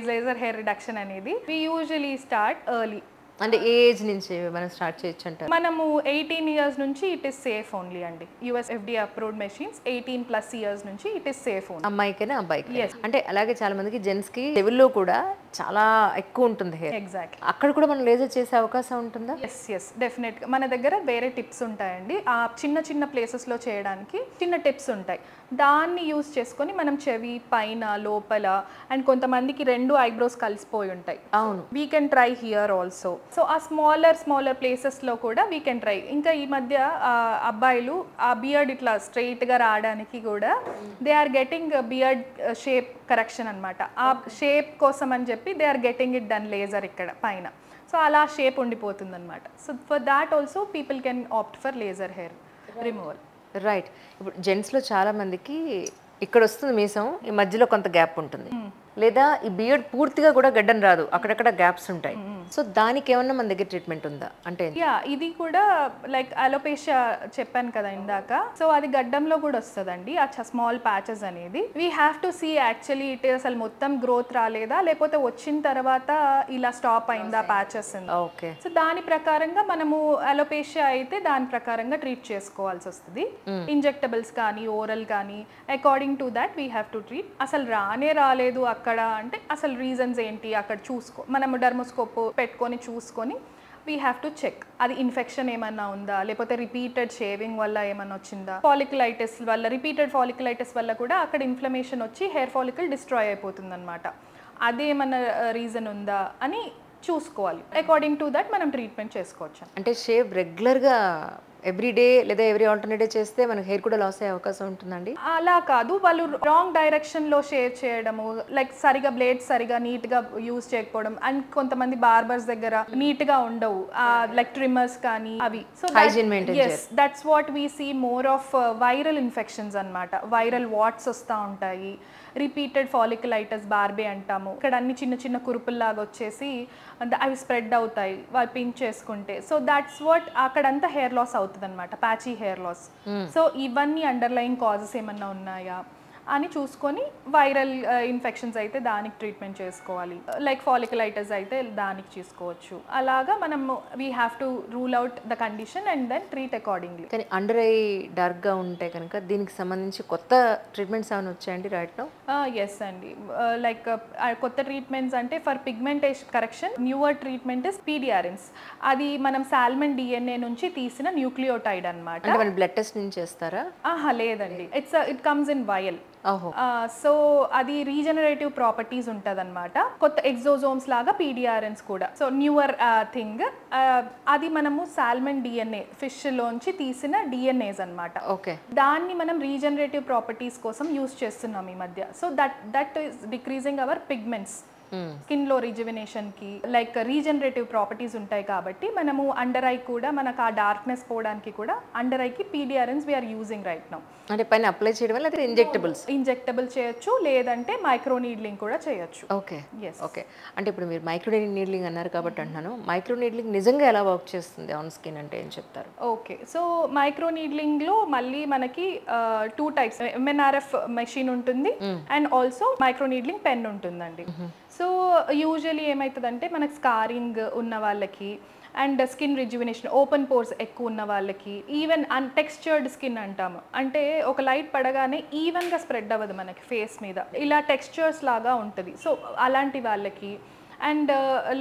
Laser hair reduction అనేది వీ యూజువలీ స్టార్ట్ ఎర్లీ. అంటే ఏజ్ నుంచి మనం స్టార్ట్ చేయొచ్చు అంటారు? మనము 18 years నుంచి ఇట్ ఈస్ సేఫ్ ఓన్లీ అండి. US FDA approved machines 18+ years నుంచి ఇట్ ఈస్ సేఫ్ ఓన్లీ. అమ్మాయికైనా అబ్బాయికి? అంటే అలాగే చాలా మందికి జెంట్స్కి చెవుల్లో కూడా చాలా ఎక్కువ ఉంటుంది హెయిర్. ఎగ్జాక్ట్లీ. అక్కడ కూడా మనం లేజర్ చేసే అవకాశం ఉంటుందా? ఎస్ డెఫినెట్గా. మన దగ్గర వేరే టిప్స్ ఉంటాయండి. ఆ చిన్న చిన్న ప్లేసెస్లో చేయడానికి చిన్న టిప్స్ ఉంటాయి. దాన్ని యూజ్ చేసుకొని మనం చెవి పైన లోపల, అండ్ కొంతమందికి 2 ఐబ్రోస్ కలిసిపోయి ఉంటాయి. అవును. We can try here also. So ఆ స్మాలర్ ప్లేసెస్లో కూడా వీ కెన్ ట్రై. ఇంకా ఈ మధ్య అబ్బాయిలు ఆ బియర్డ్ ఇట్లా స్ట్రైట్గా రావడానికి కూడా they are getting beard shape correction అనమాట. ఆ షేప్ కోసం అని చెప్పి they are getting it done laser ఇక్కడ పైన. సో అలా షేప్ ఉండిపోతుంది అనమాట. So for that also people can opt for laser hair removal. Right. ఇప్పుడు జెంట్స్లో చాలా మందికి ఇక్కడ వస్తుంది మీసం, ఈ మధ్యలో కొంత గ్యాప్ ఉంటుంది, లేదా ఈ బియర్డ్ పూర్తిగా కూడా గడ్డం రాదు, అక్కడక్కడ గ్యాప్స్ ఉంటాయి. సో దానికి ఏమన్నా మన దగ్గర ట్రీట్మెంట్ ఉందా? అంటే ఇది కూడా లైక్ అలోపేషియా చెప్పాను కదా ఇందాక. సో అది గడ్డంలో కూడా వస్తుందండి, ఆ స్మాల్ ప్యాచెస్ అనేది. We have to see actually it అసలు మొత్తం గ్రోత్ రాలేదా, లేకపోతే వచ్చిన తర్వాత ఇలా స్టాప్ అయిందా ప్యాచెస్. ఓకే. సో దాని ప్రకారంగా మనము అలోపేషియా అయితే దాని ప్రకారంగా ట్రీట్ చేసుకోవాల్సి వస్తుంది. ఇంజెక్టబుల్స్ కానీ ఓరల్ కానీ according to that we have to treat. అసలు రాలేదు అక్కడ అంటే అసలు రీజన్స్ ఏంటి అక్కడ మనము డర్మోస్కోప్ పెట్టుకొని చూసుకొని వీ హ్యావ్ టు చెక్. అది ఇన్ఫెక్షన్ ఏమన్నా ఉందా, లేకపోతే రిపీటెడ్ షేవింగ్ వల్ల ఏమన్నా వచ్చిందా, ఫాలిక్యులైటిస్ వల్ల, రిపీటెడ్ ఫాలిక్యులైటిస్ వల్ల కూడా అక్కడ ఇన్ఫ్లమేషన్ వచ్చి హెయిర్ ఫాలికల్ డిస్ట్రాయ్ అయిపోతుంది అనమాట. అదేమన్నా రీజన్ ఉందా అని చూసుకోవాలి. అకార్డింగ్ టు దట్ మనం ట్రీట్మెంట్ చేసుకోవచ్చు. అంటే షేవ్ రెగ్యులర్గా ఎవ్రీడే లేదా ఎవ్రీ ఆల్టర్నేట్ డే చేస్తే మనకి హెయిర్ కూడా లాస్ అయ్యే అవకాశం ఉంటుందండి? అలా కాదు, వాళ్ళు రాంగ్ డైరెక్షన్లో షేవ్ చేయడము, లైక్ సరిగా బ్లేడ్స్ సరిగా నీట్గా యూజ్ చేయకపోవడం, అండ్ కొంతమంది బార్బర్స్ దగ్గర నీట్గా ఉండవు లైక్ ట్రిమ్మర్స్ కానీ అవి. So that's what we see more of viral infections అనమాట. వైరల్ వాట్స్ వస్తూ ఉంటాయి, రిపీటెడ్ ఫాలిక్యులైటిస్ బార్బే అంటాము. ఇక్కడ అన్ని చిన్న చిన్న కురుపుల్లాగా వచ్చేసి అవి స్ప్రెడ్ అవుతాయి వాళ్ళు పించ్ చేసుకుంటే. సో దాట్స్ వాట్ అక్కడంతా హెయిర్ లాస్ అవుతుంది అనమాట, ప్యాచీ హెయిర్ లాస్. సో ఇవన్నీ అండర్లైన్ కాజెస్ ఏమన్నా ఉన్నాయా అని చూసుకొని వైరల్ ఇన్ఫెక్షన్స్ అయితే దానికి ట్రీట్మెంట్ చేసుకోవాలి, లైక్ ఫాలిక్యులైటిస్ అయితే దానికి చేసుకోవచ్చు. అలాగా మనం we have to rule out the condition and then treat accordingly. కానీ అండర్ ఐ డార్క్గా ఉంటే కనుక దీనికి సంబంధించి కొత్త ట్రీట్మెంట్స్ ఏమైనా వచ్చాయండి రైట్ నౌ? ఎస్ అండి, లైక్ కొత్త ట్రీట్మెంట్స్ అంటే for pigmentation correction newer treatment is PDRNs. అది మనం సాల్మన్ DNA నుంచి తీసిన న్యూక్లియోటైడ్ అనమాట. అంటే మన బ్లడ్ టెస్ట్ నుంచి చేస్తారా? లేదండి, ఇట్ కమ్స్ ఇన్ వయల్. ఓహో. సో అది రీజనరేటివ్ ప్రాపర్టీస్ ఉంటుంది అనమాట. కొత్త ఎగ్జోజోమ్స్ లాగా పీడిఆర్ఎన్స్ కూడా. సో న్యూవర్ థింగ్, అది మనము సాల్మన్ డిఎన్ఏ ఫిష్లోంచి తీసిన డిఎన్ఏస్ అనమాట. ఓకే. దాన్ని మనం రీజనరేటివ్ ప్రాపర్టీస్ కోసం యూస్ చేస్తున్నాం ఈ మధ్య. So that is decreasing our pigments. స్కిన్లో రిజువినేషన్కి లైక్ రీజనరేటివ్ ప్రాపర్టీస్ ఉంటాయి కాబట్టి మనము అండర్ ఐ కూడా మనకు ఆ డార్క్నెస్ పోవడానికి కూడా అండర్ ఐకి PDRNs we are using right now. అంటే పైన అప్లై చేయడం వల్ల అది ఇంజెక్టబుల్ చేయొచ్చు, లేదంటే మైక్రో నీడ్లింగ్ కూడా చేయొచ్చు. ఓకే. ఓకే. అంటే ఇప్పుడు మీరు మైక్రో నీడ్లింగ్ అన్నారు కాబట్టి అంటున్నాను, మైక్రో నీడ్లింగ్ నిజంగా ఎలా వర్క్ చేస్తుంది ఆన్ స్కిన్ అంటే ఏం చెప్తారు? ఓకే. సో మైక్రో నీడ్లింగ్లో మళ్ళీ మనకి 2 టైప్స్ ఎంఎన్ఆర్ఎఫ్ మెషిన్ ఉంటుంది and also micro needling pen ఉంటుందండి. సో యూజువలీ ఏమవుతుందంటే మనకు స్కారింగ్ ఉన్న వాళ్ళకి and skin rejuvenation, open pores ఎక్కువ ఉన్న వాళ్ళకి, ఈవెన్ అన్టెక్స్చర్డ్ స్కిన్ అంటాము, అంటే ఒక లైట్ పడగానే ఈవెన్గా స్ప్రెడ్ అవ్వదు మనకి ఫేస్ మీద, ఇలా టెక్స్చర్స్ లాగా ఉంటుంది. సో అలాంటి వాళ్ళకి అండ్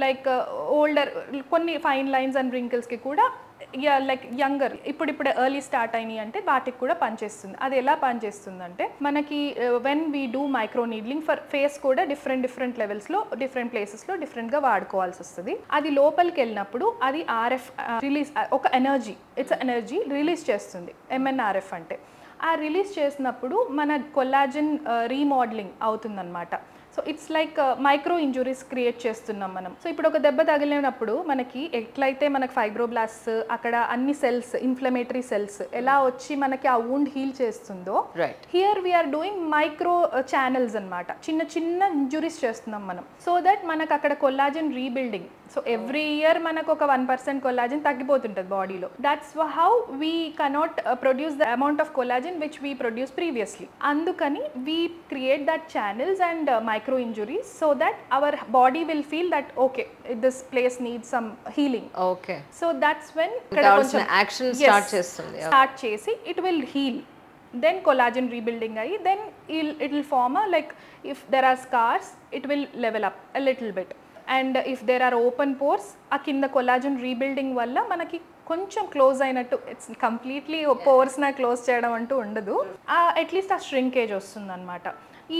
లైక్ ఓల్డర్ కొన్ని ఫైన్ లైన్స్ అండ్ రింకిల్స్కి కూడా లైక్ యంగర్ ఇప్పుడు ఎర్లీ స్టార్ట్ అయినాయి అంటే వాటికి కూడా పనిచేస్తుంది. అది ఎలా పనిచేస్తుంది అంటే మనకి when we do micro needling for face కూడా డిఫరెంట్ లెవెల్స్లో డిఫరెంట్ ప్లేసెస్లో డిఫరెంట్గా వాడుకోవాల్సి వస్తుంది. అది లోపలికి వెళ్ళినప్పుడు అది ఆర్ఎఫ్ రిలీజ్, ఒక ఎనర్జీ, ఇట్స్ ఎనర్జీ రిలీజ్ చేస్తుంది. ఎంఎన్ఆర్ఎఫ్ అంటే ఆ రిలీజ్ చేసినప్పుడు మన కొల్లాజన్ రీమోడలింగ్ అవుతుందన్నమాట. So it's like micro injuries create చేస్తున్నాం మనం. సో ఇప్పుడు ఒక దెబ్బ తగిలినప్పుడు మనకి ఎట్లయితే మనకి ఫైబ్రోబ్లాస్ట్ అక్కడ అన్ని సెల్స్, ఇన్ఫ్లమేటరీ సెల్స్ ఎలా వచ్చి మనకి ఆ వూండ్ హీల్ చేస్తుందో, here we are doing micro channels అనమాట. చిన్న చిన్న ఇంజురీస్ చేస్తున్నాం మనం, సో దట్ మనకు అక్కడ collagen rebuilding. So every year మనకు ఒక 1% కొల్లాజన్ తగ్గిపోతుంటుంది బాడీలో. That's how we cannot produce the amount of collagen which we produce previously. అందుకని we create that channels and micro injuries so that our body will feel that okay, this place needs some healing. Okay. So that's when koncham action start chestundi, start chesi it will heal, then collagen rebuilding ayi, then it will form a, like if there are scars it will level up a little bit, and if there are open pores a kinda collagen rebuilding valla manaki కొంచెం close అయినట్టు, it's completely పోర్స్ని close చేయడం అంటూ ఉండదు, at least ఆ shrinkage వస్తుంది అనమాట.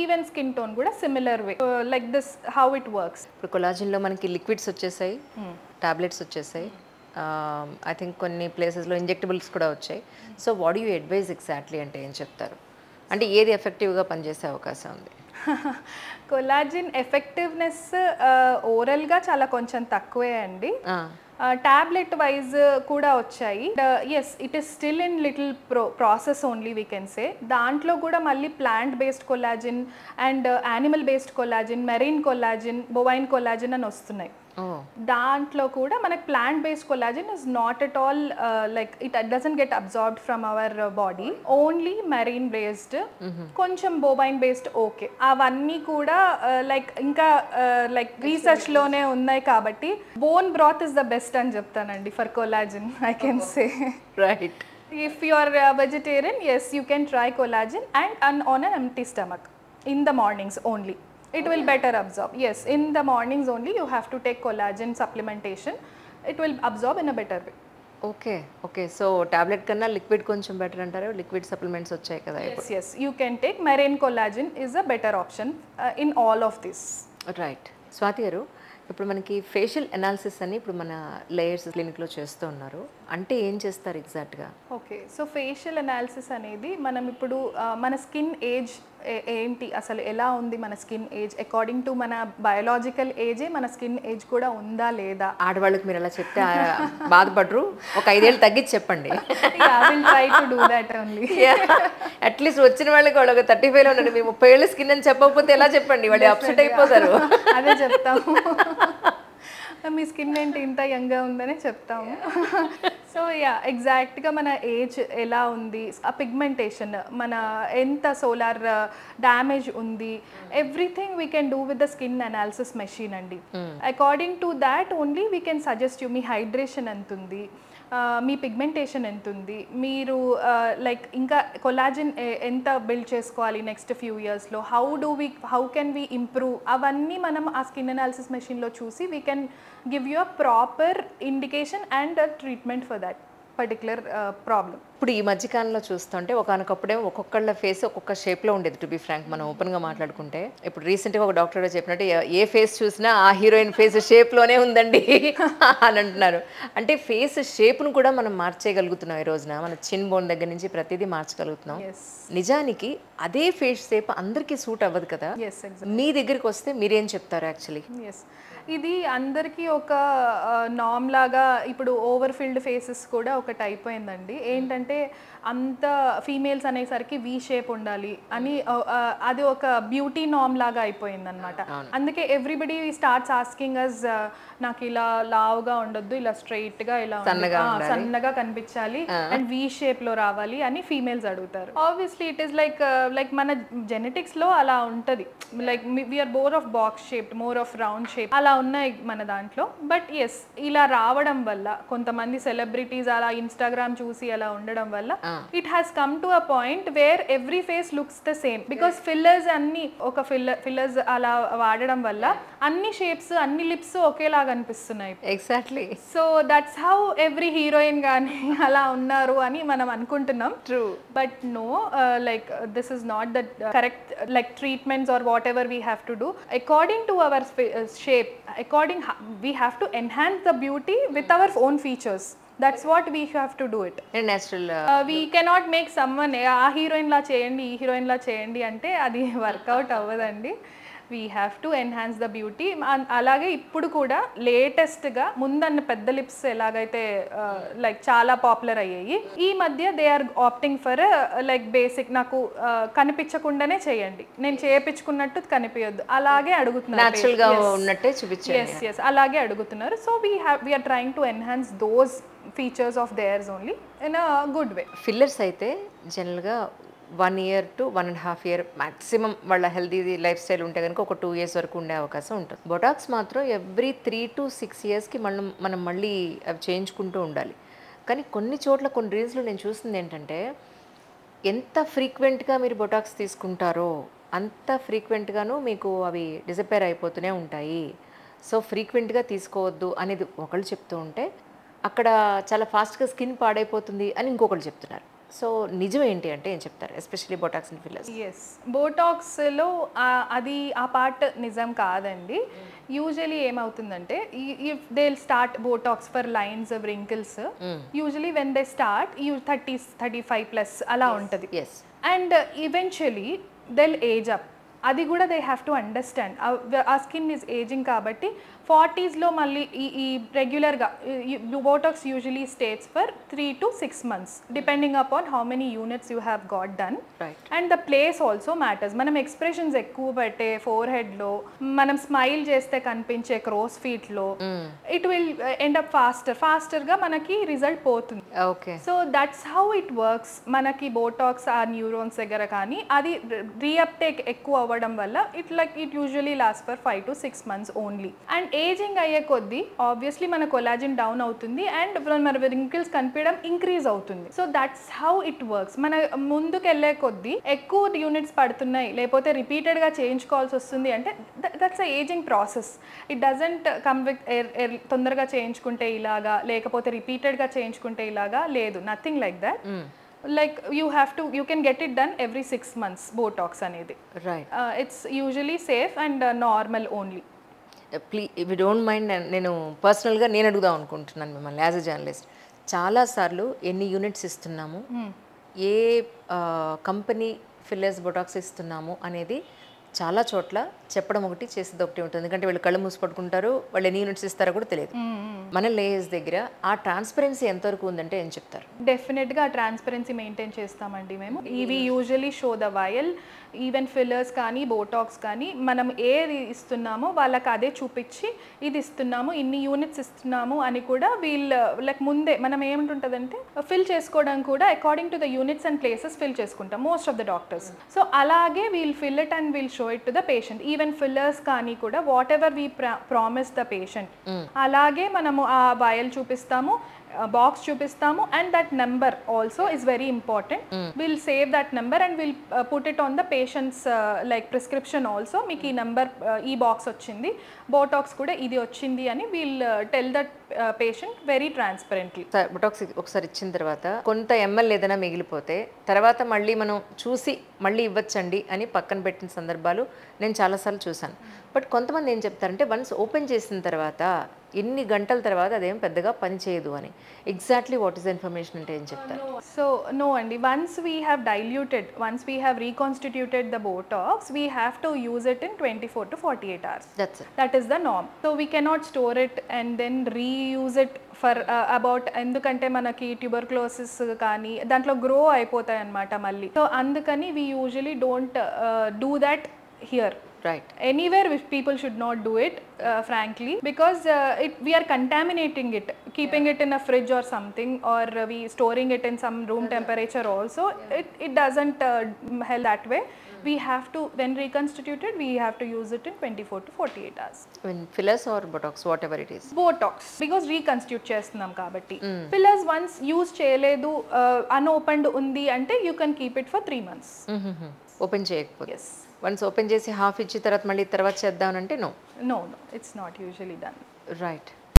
Even skin tone కూడా similar way, like this how it works. ఇప్పుడు కొలాజిన్లో మనకి లిక్విడ్స్ వచ్చేసాయి, టాబ్లెట్స్ వచ్చేసాయి, ఐ థింక్ కొన్ని ప్లేసెస్లో ఇంజెక్టబుల్స్ కూడా వచ్చాయి. So what you advise exactly అంటే ఏం చెప్తారు? అంటే ఏది ఎఫెక్టివ్గా పనిచేసే అవకాశం ఉంది? కొలాజిన్ ఎఫెక్టివ్నెస్ ఓరల్గా చాలా కొంచెం తక్కువే అండి. టాబ్లెట్ వైజ్ కూడా వచ్చాయి. Yes, it is still in little process only we can say. దాంట్లో కూడా మళ్ళీ plant based collagen and animal based collagen, marine collagen, bovine collagen అని వస్తున్నాయి. దాంట్లో కూడా మనకి plant based collagen is not at all like it doesn't get absorbed from our body, only marine based, కొంచెం bovine based. Okay, అవన్నీ కూడా like ఇంకా like research లోనే ఉన్నాయి కాబట్టి bone broth is the best అని చెప్తానండి for collagen, I can say. Right. If you are vegetarian, yes, you can try collagen and on an empty stomach in the mornings only. It will better absorb. Yes, in the mornings only you have to take collagen supplementation. It will absorb in a better way. Okay. So tablet కన్నా liquid కొంచెం better అంటారు. Liquid supplements వచ్చాయి కదా ఇప్పుడు. Yes, you can take marine collagen is a better option in all of this. Right. Swathi గారు, ఇప్పుడు మనకి facial analysis అని ఇప్పుడు మన లేయర్స్ క్లినిక్లో చేస్తూ ఉన్నారు, అంటే ఏం చేస్తారు ఎగ్జాక్ట్గా? ఓకే, సో ఫేషియల్ అనాలిసిస్ అనేది మనం ఇప్పుడు మన స్కిన్ ఏజ్ ఏంటి, అసలు ఎలా ఉంది మన స్కిన్ ఏజ్, అకార్డింగ్ టు మన బయోలాజికల్ ఏజే మన స్కిన్ ఏజ్ కూడా ఉందా లేదా. ఆడవాళ్ళకి మీరు ఎలా చెప్తే బాధపడరు, ఒక 5 ఏళ్ళు తగ్గించి చెప్పండి. Try to do that only. At least వచ్చిన వాళ్ళకి వాళ్ళు ఒక 35లో ఉన్నారు, మీ 30 ఏళ్ళ స్కిన్ అని చెప్పకపోతే ఎలా చెప్పండి, వాళ్ళు అప్సెట్ అయిపోతారు. అదే చెప్తాము, మీ స్కిన్ ఏంటి ఇంత యంగ్గా ఉందని చెప్తాము. సో యా, ఎగ్జాక్ట్గా మన ఏజ్ ఎలా ఉంది, ఆ పిగ్మెంటేషన్, మన ఎంత సోలార్ డ్యామేజ్ ఉంది, everything we can do with the skin analysis machine అండి. According to that only we can suggest you, మీ హైడ్రేషన్ ఎంత ఉంది, మీ పిగ్మెంటేషన్ ఎంత ఉంది, మీరు లైక్ ఇంకా కొలాజిన్ ఎంత బిల్డ్ చేసుకోవాలి నెక్స్ట్ ఫ్యూ ఇయర్స్లో, హౌ కెన్ వీ ఇంప్రూవ్, అవన్నీ మనం ఆ స్కిన్ అనాలిసిస్ మెషిన్లో చూసి we can give you a proper indication and a treatment for that particular problem. ఇప్పుడు ఈ మధ్యకాలంలో చూస్తుంటే ఒకానొకప్పుడేమో ఒక్కొక్కళ్ళ ఫేస్ ఒక్కొక్క షేప్లో ఉండేది. టు బి ఫ్రాంక్ మనం ఓపెన్గా మాట్లాడుకుంటే, ఇప్పుడు రీసెంట్గా ఒక డాక్టర్ చెప్పినట్టు ఏ ఫేస్ చూసినా ఆ హీరోయిన్ ఫేస్ షేప్లోనే ఉందండి అని అంటున్నారు. అంటే ఫేస్ షేప్ను కూడా మనం మార్చేయగలుగుతున్నాం ఈ రోజున. మన చిన్ బోన్ దగ్గర నుంచి ప్రతిదీ మార్చగలుగుతున్నాం. నిజానికి అదే ఫేస్ షేప్ అందరికీ సూట్ అవ్వదు కదా. మీ దగ్గరికి వస్తే మీరేం చెప్తారు యాక్చువల్లీ? ఇది అందరికీ ఒక నామ్ లాగా ఇప్పుడు ఓవర్ ఫిల్డ్ ఫేసెస్ కూడా ఒకటి అయిపోయిందండి. ఏంటంటే అంత ఫీమేల్స్ అనేసరికి వి షేప్ ఉండాలి అని అది ఒక బ్యూటీ నామ్ లాగా అయిపోయింది అనమాట. అందుకే ఎవ్రీబడి స్టార్ట్స్ ఆస్కింగ్ అస్ నాకు ఇలా లావుగా ఉండొద్దు, ఇలా స్ట్రైట్ గా ఇలా సన్నగా కనిపించాలి అండ్ వి షేప్ లో రావాలి అని ఫీమేల్స్ అడుగుతారు. ఆబ్వియస్లీ ఇట్ ఈస్ లైక్ మన జెనెటిక్స్ లో అలా ఉంటది. Like we are more of box shape, more of round shape అలా ఉన్నాయి మన దాంట్లో. బట్ ఎస్, ఇలా రావడం వల్ల కొంతమంది సెలబ్రిటీస్ అలా ఇన్స్టాగ్రామ్ చూసి అలా ఉండడం వల్ల it has come to a point where every face looks the same. Because fillers అన్ని ఒక ఫిల్లర్స్ అలా వాడడం వల్ల అన్ని షేప్స్ అన్ని లిప్స్ ఒకేలాగా అనిపిస్తున్నాయి. Exactly. So that's how every heroine కానీ అలా ఉన్నారు అని మనం అనుకుంటున్నాం. True. But no, like this is not the correct like treatments are whatever we have to do according to our shape. We have to enhance the beauty with our own features. That's what we have to do it. Natural. We cannot make someone ఆ heroine లా చేయండి ఈ heroine లా చేయండి అంటే అది work out అవ్వదండి. We have to enhance the beauty. అలాగే ఇప్పుడు కూడా లేటెస్ట్గా ముందన్న పెద్ద లిప్స్ ఎలాగైతే లైక్ చాలా పాపులర్ అయ్యాయి, ఈ మధ్య they are opting for like basic నాకు కనిపించకుండానే చేయండి, నేను చేయించుకున్నట్టు కనిపించద్దు అలాగే అడుగుతున్నారు. ఎస్ అలాగే అడుగుతున్నారు. So we are trying to enhance those features of theirs only in a good way. Fillers అయితే జనరల్గా 1 year to 1.5 year మ్యాక్సిమం వాళ్ళ హెల్దీ లైఫ్ స్టైల్ ఉంటే కనుక ఒక 2 years వరకు ఉండే అవకాశం ఉంటుంది. బొటాక్స్ మాత్రం ఎవ్రీ 3 to 6 yearsకి మనం మళ్ళీ అవి చేయించుకుంటూ ఉండాలి. కానీ కొన్ని చోట్ల కొన్ని రీజన్లు నేను చూస్తుంది ఏంటంటే, ఎంత ఫ్రీక్వెంట్గా మీరు బొటాక్స్ తీసుకుంటారో అంత ఫ్రీక్వెంట్గాను మీకు అవి డిసపేర్ అయిపోతూనే ఉంటాయి. సో ఫ్రీక్వెంట్గా తీసుకోవద్దు అనేది ఒకళ్ళు చెప్తూ ఉంటే, అక్కడ చాలా ఫాస్ట్గా స్కిన్ పాడైపోతుంది అని ఇంకొకళ్ళు చెప్తున్నారు. సో నిజం ఏంటి అంటే ఏం చెప్తారు, especially botox and fillers? Yes, బోటాక్స్లో అది ఆ పార్ట్ నిజం కాదండి. యూజువలీ ఏమవుతుందంటే if they start botox for lines wrinkles, usually when they start 35+ అలా ఉంటుంది. And eventually they'll age up. అది కూడా దే హ్యావ్ టు అండర్స్టాండ్ ఆ స్కిన్ ఈజ్ ఏజింగ్ కాబట్టి 40sలో మళ్ళీ ఈ రెగ్యులర్గా botox usually stays for 3 to 6 months depending upon how many units you have got done. And the place also matters. మనం expressions ఎక్కువ పెట్టే ఫోర్ హెడ్లో, మనం స్మైల్ చేస్తే కనిపించే క్రోస్ ఫీట్లో ఇట్ విల్ ఎండ్ అప్ ఫాస్టర్గా మనకి రిజల్ట్ పోతుంది. So that's how it works. మనకి బోటాక్స్ ఆ న్యూరోన్స్ దగ్గర కానీ అది రీఅప్టేక్ ఎక్కువ అవ్వడం వల్ల it usually last for 5 to 6 months only. And ageing అయ్యే కొద్దీ ఆబ్వియస్లీ మన కొలాజిన్ డౌన్ అవుతుంది అండ్ మన రింకిల్స్ కనిపించడం ఇంక్రీజ్ అవుతుంది. So that's how it works. మన ముందుకు వెళ్ళే కొద్దీ ఎక్కువ యూనిట్స్ పడుతున్నాయి లేకపోతే రిపీటెడ్గా చేయించుకోవాల్సి వస్తుంది అంటే that's a ageing process. It doesn't come with తొందరగా చేయించుకుంటే ఇలాగా లేకపోతే రిపీటెడ్గా చేయించుకుంటే ఇలాగా లేదు, nothing like that. Like you can get it done every 6 months Botox అనేది. Right. It's usually safe and normal only. Please, if you don't mind, నేను పర్సనల్గా నేను అడుగుదాం అనుకుంటున్నాను మిమ్మల్ని యాజ్ అ జర్నలిస్ట్. చాలాసార్లు ఎన్ని యూనిట్స్ ఇస్తున్నాము, ఏ కంపెనీ ఫిల్లర్స్ బొటాక్స్ ఇస్తున్నాము అనేది చాలా చోట్ల చెప్పడం ఒకటి చేసేది ఒకటి ఉంటుంది. ఎందుకంటే వీళ్ళు కళ్ళు మూసి పట్టుకుంటారు, వాళ్ళు ఎన్ని యూనిట్స్ ఇస్తారో కూడా తెలియదు. మన లేయర్స్ దగ్గర ఆ ట్రాన్స్పరెన్సీ ఎంతవరకు ఉందంటే ఏం చెప్తారు? డెఫినెట్గా ఆ ట్రాన్స్పరెన్సీ మెయింటైన్ చేస్తామండి మేము. ఇవి usually show the while. Even fillers కానీ బోటాక్స్ కానీ మనం ఏది ఇస్తున్నామో వాళ్ళకి అదే చూపించి ఇది ఇస్తున్నాము, ఇన్ని యూనిట్స్ ఇస్తున్నాము అని కూడా వీళ్ళు లైక్ ముందే మనం ఏముంటుంటుందంటే ఫిల్ చేసుకోవడం కూడా according to the units and places fill చేసుకుంటాం most of the doctors. So అలాగే we'll fill it and we'll show it to the patient. Even fillers కానీ కూడా whatever we promise the patient అలాగే మనము ఆ vial చూపిస్తాము. Box చూపిస్తాము and that number also is very important. Will save that number and will put it on the patients like prescription also. మీకు ఈ number ఈ బాక్స్ వచ్చింది, Botox కూడా ఇది వచ్చింది అని will tell that patient very transparently. Botox ఒకసారి ఇచ్చిన తర్వాత కొంత ఎంఎల్ ఏదైనా మిగిలిపోతే తర్వాత మళ్ళీ మనం చూసి మళ్ళీ ఇవ్వచ్చండి అని పక్కన పెట్టిన సందర్భాలు నేను చాలాసార్లు చూశాను. బట్ కొంతమంది ఏం చెప్తారంటే వన్స్ ఓపెన్ చేసిన తర్వాత ఎన్ని గంటల తర్వాత అదేం పెద్దగా పనిచేయదు అని. ఎగ్జాక్ట్లీ వాట్ ఈస్ ఇన్ఫర్మేషన్ అంటే ఏం చెప్తారు? సో నో అండి, once we have diluted, once we have reconstituted the Botox, we have to use it in 24 to 48 hours. That's it. That is the norm. So we cannot store it and then reuse it for about, ఎందుకంటే మనకి tuberculosis కానీ దాంట్లో grow అయిపోతాయి అన్నమాట మళ్ళీ. So అందుకని we usually don't do that here. Right. Anywhere people should not do it, frankly, because we are contaminating it, keeping it in a fridge or something, or we storing it in some room temperature also. It doesn't help that way. We have to, when reconstituted, we have to use it in 24 to 48 hours. When fillers or botox, whatever it is. Botox, because reconstitute చేస్తున్నాం కాబట్టి. Fillers once use చేయలేదు, unopened ఉంది అంటే you can keep it for 3 months. Open చేయకపోతే. Yes. Once open చేసి half ఇచ్చిన తర్వాత మళ్ళీ తర్వాత చేద్దామనంటే no. No, it's not usually done. Right.